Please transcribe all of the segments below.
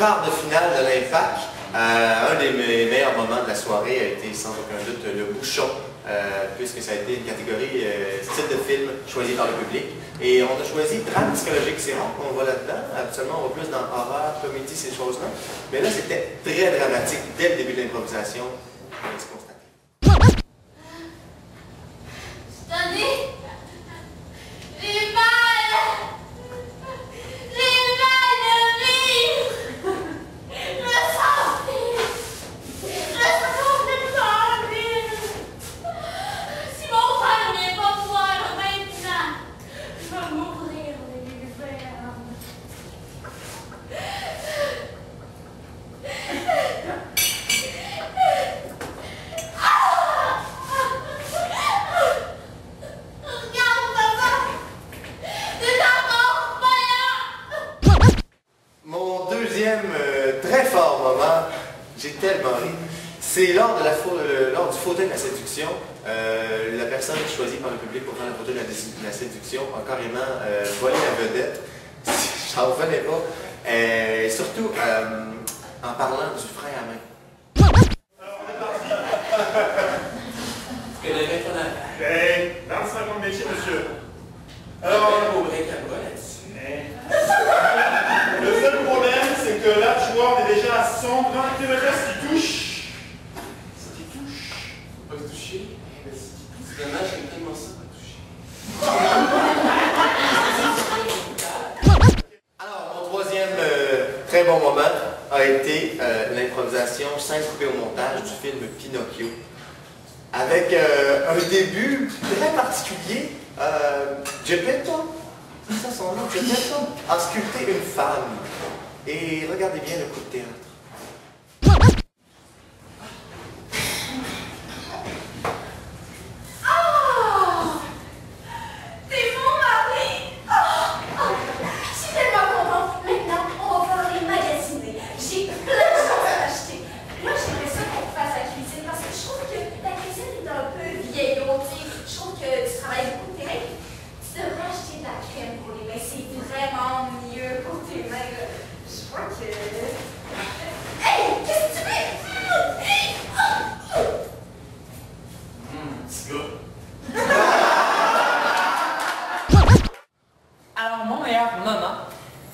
quart de finale de l'Impact. Un des meilleurs moments de la soirée a été sans aucun doute le bouchon, puisque ça a été une catégorie style de film choisi par le public. Et on a choisi drame psychologique. C'est rare qu'on va là-dedans. Habituellement, on va plus dans horreur, comédie, ces choses-là. Mais là, c'était très dramatique dès le début de l'improvisation. On va se constater. Cette année, j'ai mal! J'ai mal de vivre! Je me sens vivre! Je sens complètement vivre! Si mon frère ne vient pas me voir maintenant, je vais mourir de l'hiver. Regarde, papa! C'est encore pas là! Mon deuxième très fort moment, j'ai tellement ri, c'est lors du fauteuil de la séduction. La personne choisie par le public pour faire le fauteuil de la séduction a carrément volé la vedette. J'en revenais pas. Surtout en parlant du frein à main. Hey, 25 ans de métier, monsieur. Alors, le seul problème, c'est que là, tu vois, on est déjà à 120 km qui touche. Ça qui touche. Pas te toucher. C'est dommage, j'aime tellement ça, pas toucher. Alors, mon troisième très bon moment a été l'improvisation scène coupée au montage du film Pinocchio. Avec un début très particulier. Geppetto, c'est ça son nom, Geppetto, a sculpté une femme. Et regardez bien le coup de théâtre. C'est mon mari! Je suis tellement contente. Maintenant, on va pouvoir les magasiner. J'ai plein de choses à acheter. Moi, j'aimerais ça qu'on fasse la cuisine parce que je trouve que la cuisine est un peu vieillot. Je trouve que tu travailles beaucoup de tes mains. Tu devrais acheter de la crème pour les mains. C'est vraiment mieux pour tes mains. Là. Je crois que... Hey! Qu'est-ce que tu fais? Hey! Petit gars. Alors, mon meilleur moment,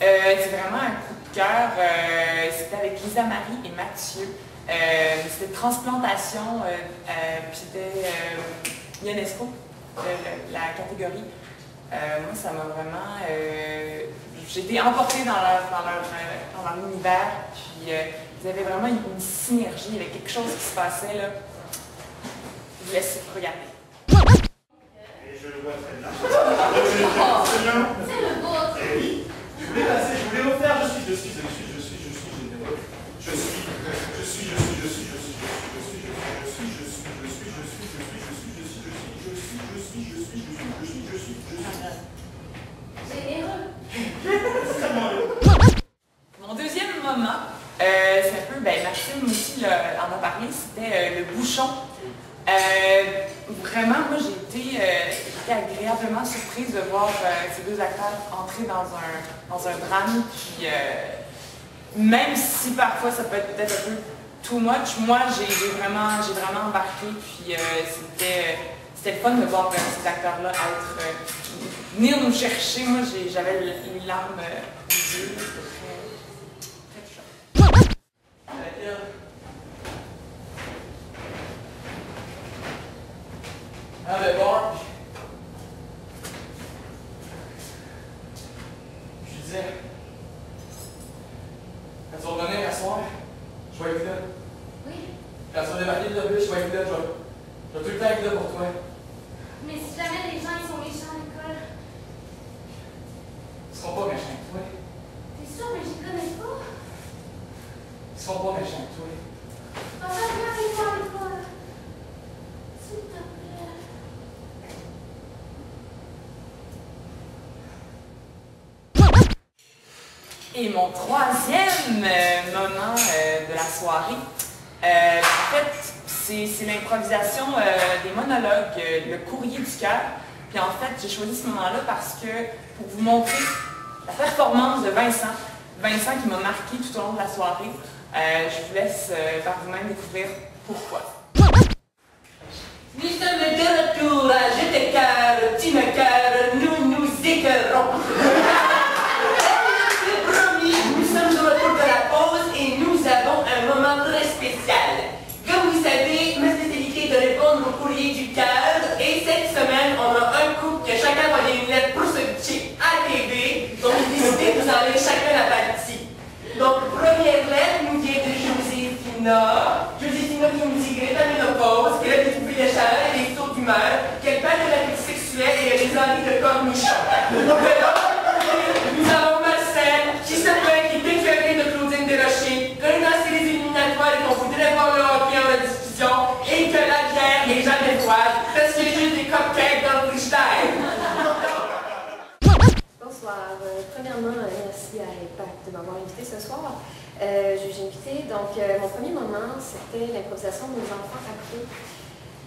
c'est vraiment un coup de cœur. C'était avec Lisa Marie et Mathieu. C'était transplantation, puis c'était UNESCO, la catégorie. Moi, ça m'a vraiment... j'ai été emportée dans leur univers, puis ils avaient vraiment une synergie, il y avait quelque chose qui se passait là. Je vous laisse regarder. Et je le vois très bien. C'est bien. C'est le vôtre. Eh oui. Je voulais passer, je voulais vous faire, je suis généreux. Mon deuxième moment, c'est un peu, Maxime aussi en a parlé, c'était le bouchon. Vraiment, moi j'ai été agréablement surprise de voir ces deux acteurs entrer dans un drame, puis même si parfois ça peut être peut-être un peu too much, moi j'ai vraiment embarqué, puis c'était le fun de voir ces acteurs-là venir nous chercher. Moi j'avais les larmes aux yeux, c'était très chouette. Ah, ben bon. Je disais, quand tu vas revenir à soir, je vais être là. Oui, Quand tu vas débarquer de l'obus, je vais être là. Je vais tout le temps être là pour toi. mais si jamais les gens ils sont méchants à l'école, Ils seront pas méchants avec toi. t'es sûr que j'y connais pas? Ils seront pas méchants avec toi. Papa, viens avec moi à l'école. S'il te plaît. Et mon troisième moment de la soirée, en fait, c'est l'improvisation des monologues, le courrier du cœur. Puis en fait, j'ai choisi ce moment-là parce que, pour vous montrer la performance de Vincent, Vincent qui m'a marqué tout au long de la soirée. Je vous laisse par vous-même découvrir pourquoi. Nous sommes de retour à Je t'écœure, tu m'écœures, nous nous écœurons. C'est promis, nous sommes de retour de la pause et nous avons un moment très spécial. Comme vous savez, ma spécialité est de répondre au courrier du cœur et cette semaine, on a un couple que chacun va envoyer une lettre pour se pitcher à TV. Donc, décidez de vous enlever chacun la partie. Donc, première lettre nous vient de Joséphina. Joséphina qui nous dit qu'elle est en ménopause, qu'elle a des bouffées de chaleur et des sauts d'humeur, qu'elle parle de l'appétit sexuel et elle a des envies de cornichons. Nous avons Marcel qui se plaint qu'il est déféré de Claudine Desrochers, que dans les éliminatoires et qu'on voudrait voir le hockey en discussion et que la bière est jamais froide parce qu'il y a juste des cupcakes dans le freestyle. Bonsoir. Premièrement, merci à Impact de m'avoir invité ce soir. J'ai invité, donc mon premier moment, c'était l'improvisation de nos enfants accros.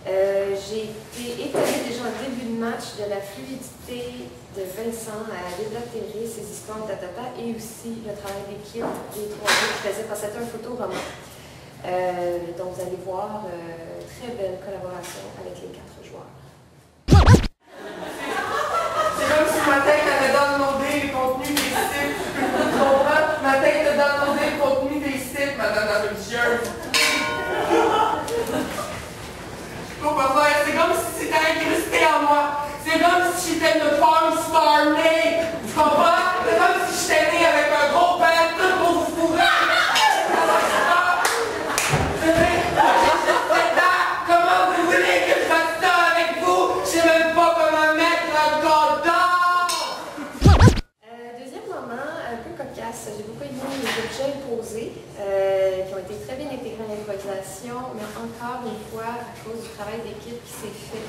J'ai été étonnée déjà en début de match de la fluidité de Vincent à déblatérer ses histoires de tata et aussi le travail d'équipe des trois gars qui faisaient, parce que c'était un photoroman. Donc vous allez voir, très belle collaboration avec les 4 joueurs. C'est comme si ma tête avait downloadé le contenu des sites. Ma tête a downloadé le contenu des sites, madame la religieuse. Je peux pas faire, c'est comme si c'était incrusté en moi. C'est comme si j'étais une porn star née. Tu comprends? C'est comme si j'étais née avec un gros père, tout pour vous fourrer. Comment vous voulez que je fasse ça avec vous? Je sais même pas comment mettre un condom! Deuxième moment, un peu cocasse. J'ai beaucoup aimé les objets posés, qui ont été très bien intégrés à l'improvisation, mais encore une fois, à cause du travail d'équipe qui s'est fait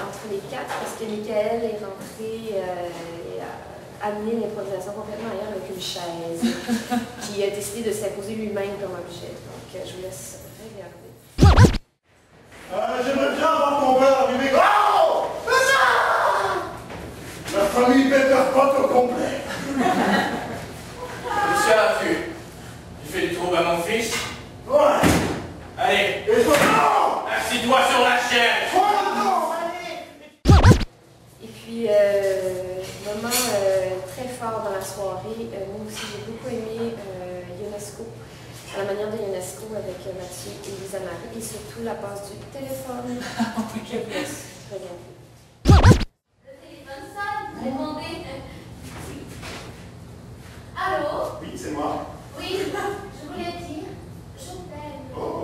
entre les 4, parce que Michael est rentré et a amené l'improvisation complètement ailleurs avec une chaise, qui a décidé de s'imposer lui-même comme objet. Donc, je vous laisse regarder. J'aimerais bien avoir ton père arriver. Oh! La famille Peter Pot au complet. Monsieur Arthur, tu fais du trouble à mon fils? Ouais. Allez, Et toi, non! assis-toi sur la chaise! Oh non, allez! Et puis, moment très fort dans la soirée, moi aussi j'ai beaucoup aimé Ionesco, à la manière de Ionesco avec Mathieu et Lisa Marie, et surtout la passe du téléphone. Je vous laisse regarder. Le téléphone sonne, répondez. Allô? Oui, c'est moi. Oui, je voulais dire, je t'aime. Oh.